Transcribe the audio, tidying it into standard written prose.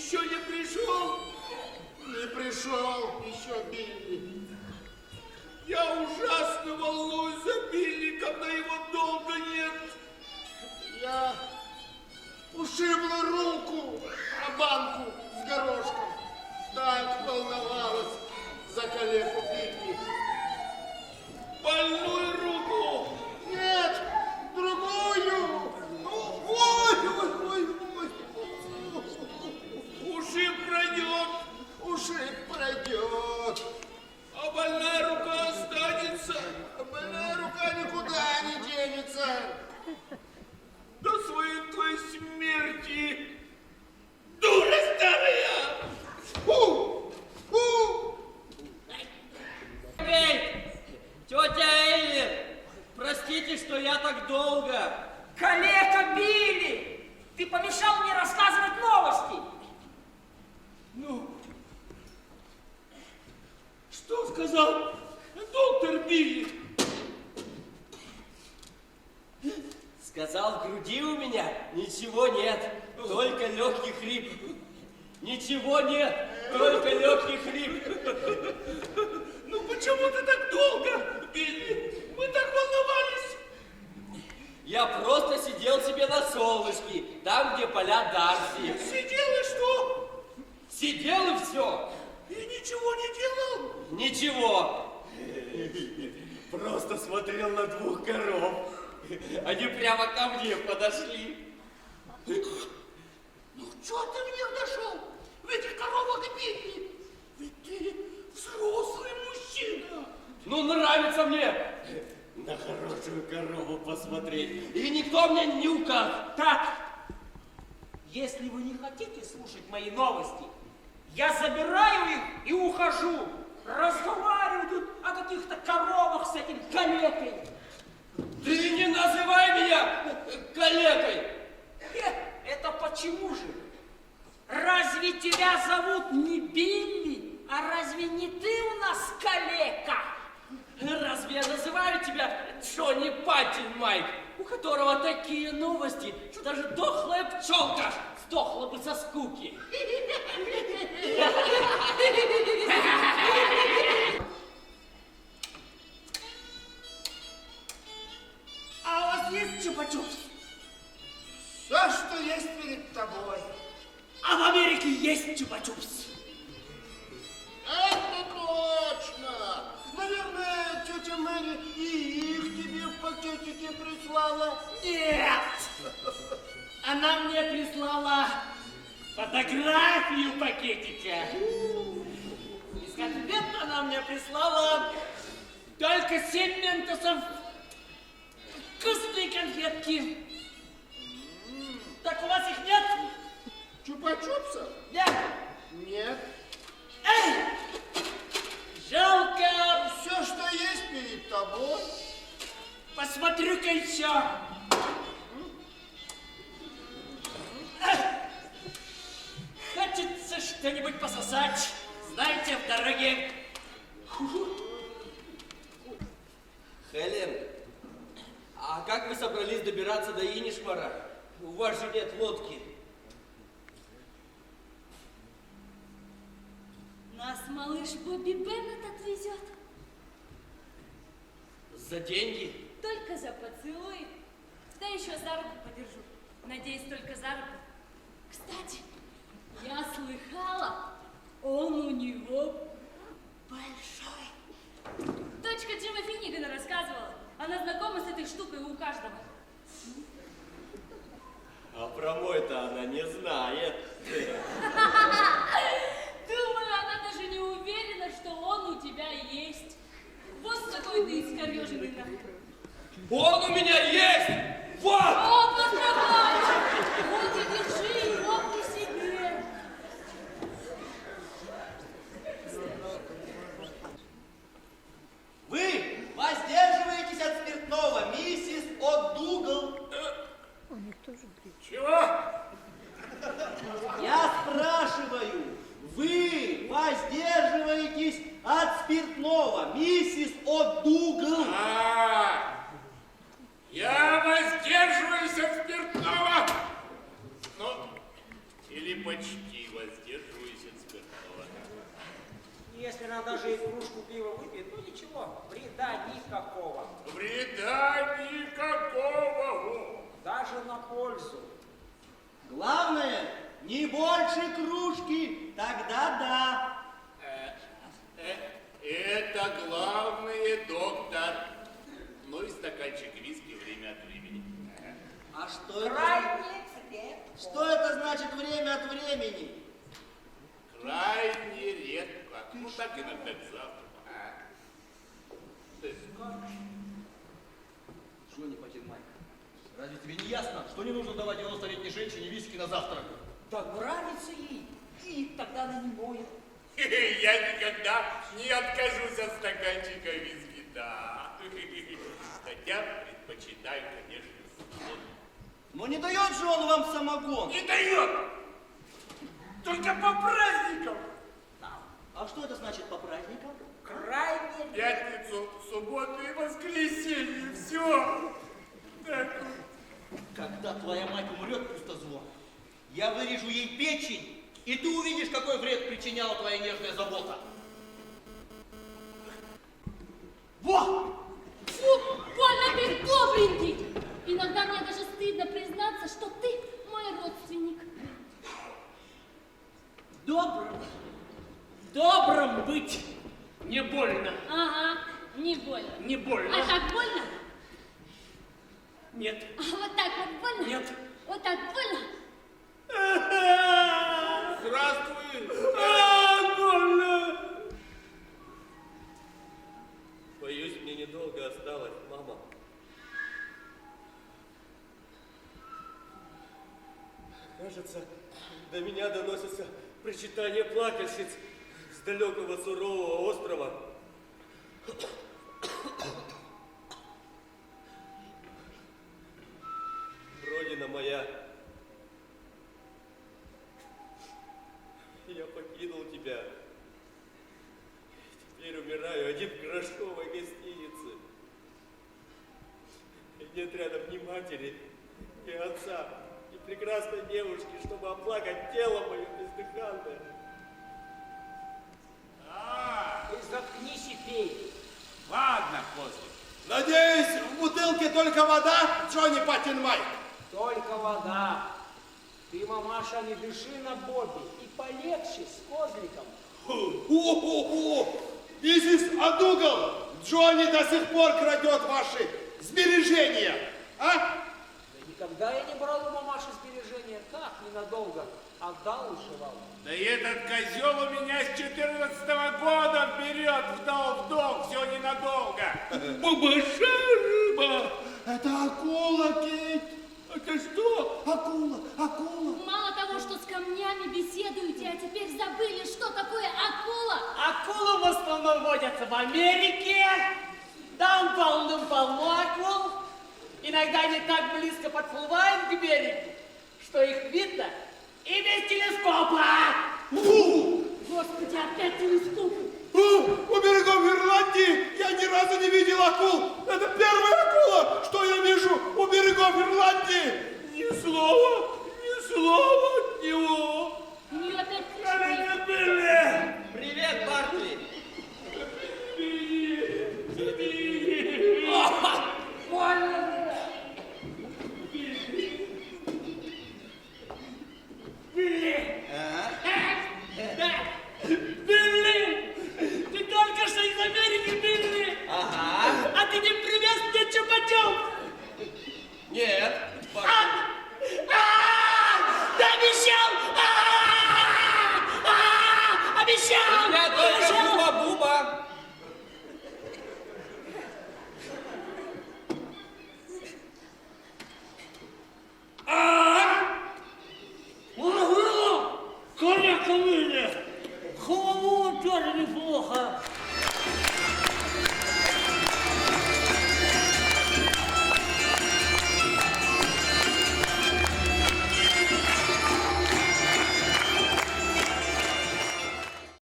еще не пришел? Не пришел еще Билли. Я ужасно волнуюсь за Билли, когда его долго нет. Я ушибла руку о банку с горошком. Так волновалась за коллегу Билли. Больную руку. Нет, другую. Ой. Ушиб пройдет. Ушиб пройдет. А больная рука останется. Больная рука никуда не денется. До своей твоей смерти. Дура старая! Эй, тетя Элли, простите, что я так долго. Калека Билли! Ты помешал мне рассказывать новости! Ну, что сказал доктор Билли? Сказал, в груди у меня ничего нет, только легкий хрип. Ничего нет, только легкий хрип. Ну почему ты так долго, Билли? Мы так волновались. Я просто сидел себе на солнышке, там, где поля Дарси. Сидел и что? Сидел и все. И ничего не делал? Ничего. Просто смотрел на двух коров. Они прямо ко мне подошли. Ну что ты в них нашел? В этих коровах Билли? Ведь ты взрослый мужчина. Ну, нравится мне на хорошую корову посмотреть. И никто мне не указ. Так, если вы не хотите слушать мои новости, я забираю их и ухожу. Разговариваю тут о каких-то коровах с этим калекой. Ты не называй меня калекой. Это почему же? Разве тебя зовут не Билли, а разве не ты у нас калека? Разве я называю тебя Джонни Паттин, Майк, у которого такие новости, что даже дохлая пчелка сдохла бы со скуки? А у вас есть чупа-чупс? Все, что есть перед тобой. А в Америке есть чупа-чупс? Это точно. Наверное, тетя Мэри и их тебе в пакетике прислала. Нет! Она мне прислала фотографию пакетика. Из конфет она мне прислала только 7 ментосов. Вкусные конфетки. Так у вас их нет? Чупа-чупсов? Нет. Нет. Эй! Жалко. Все, что есть перед тобой. Посмотрю-ка еще. Хочется что-нибудь пососать. Знаете, в дороге. Хелен, а как вы собрались добираться до Инишмара? У вас же нет лодки. Нас малыш Бобби Беннет отвезет. За деньги? Только за поцелуй. Да еще за руку подержу. Надеюсь, только за руку. Кстати, я слыхала, он у него большой. Дочка Джима Финнигана рассказывала. Она знакома с этой штукой у каждого. А про мой-то она не знает. Думаю, она даже не уверена, что он у тебя есть. Вот какой ты искореженный нахуй. Он у меня есть! Вот! О, поздравляю! Вот и держи его при себе. Вы воздерживаетесь от спиртного, миссис О'Дугал. Чего? Я спрашиваю, вы воздерживаетесь от спиртного, миссис О'Дугал? Я воздерживаюсь от спиртного. Ну, или почти воздерживаюсь от спиртного. Если она даже и кружку пива выпьет, ну ничего, вреда никакого. Вреда никакого. Даже на пользу. Главное, не больше кружки, тогда да. Это главное, доктор. Ну и стаканчик виски время от времени. А что это? Крайне редко. Что это значит время от времени? Крайне редко. Ну так иногда к завтраку. Что не Майк? Разве тебе не ясно, что не нужно давать 90-летней женщине виски на завтрак? Так нравится ей, и тогда она не моет. Я никогда не откажусь от стаканчика виски, да. Хотя предпочитаю, конечно, самогон. Но не дает же он вам самогон. Не дает! Только по праздникам! А что это значит по праздникам? Крайне редко. Пятницу, субботу и воскресенье, все. Так. Когда твоя мать умрет, пустозвон, я вырежу ей печень, и ты увидишь, какой вред причиняла твоя нежная забота. Во! Фу, больно ты добренький. Иногда мне даже стыдно признаться, что ты мой родственник. Добрым быть не больно. Ага, не больно. Не больно. А так больно? Нет. А вот так вот больно? Нет. Вот так больно? Здравствуй. Больно. Боюсь, мне недолго осталось, мама. Кажется, до меня доносятся причитания плакальщиц с далекого сурового острова. Родина моя, я покинул тебя. Теперь умираю один в грошовой гостинице. И нет рядом ни матери, ни отца, ни прекрасной девушки, чтобы оплакать тело мое бездыханное. Ты заткнись и пей. Ладно, после. Надеюсь, в бутылке только вода, Джонни Паттин Майк. Только вода. Ты, мамаша, не дыши на Бобби и полегче с козликом. Миссис Адугл, Джонни до сих пор крадет ваши сбережения, а? Да никогда я не брал у мамаши сбережения. Как ненадолго? Отдал и жевал. Да и этот козел у меня с 14-го года берет в долг, все ненадолго. Большая рыба! Это акула, Кейт. Это что? Акула, акула. Мало того, что с камнями беседуете, а теперь забыли, что такое акула. Акулы в основном водятся в Америке. Там полным-полно акул. Иногда они так близко подплывают к берегу, что их видно и без телескопа. Господи, опять телескоп. У берегов Ирландии я ни разу не видел акул. Это первая акула, что я вижу у берегов Ирландии. Ни слова!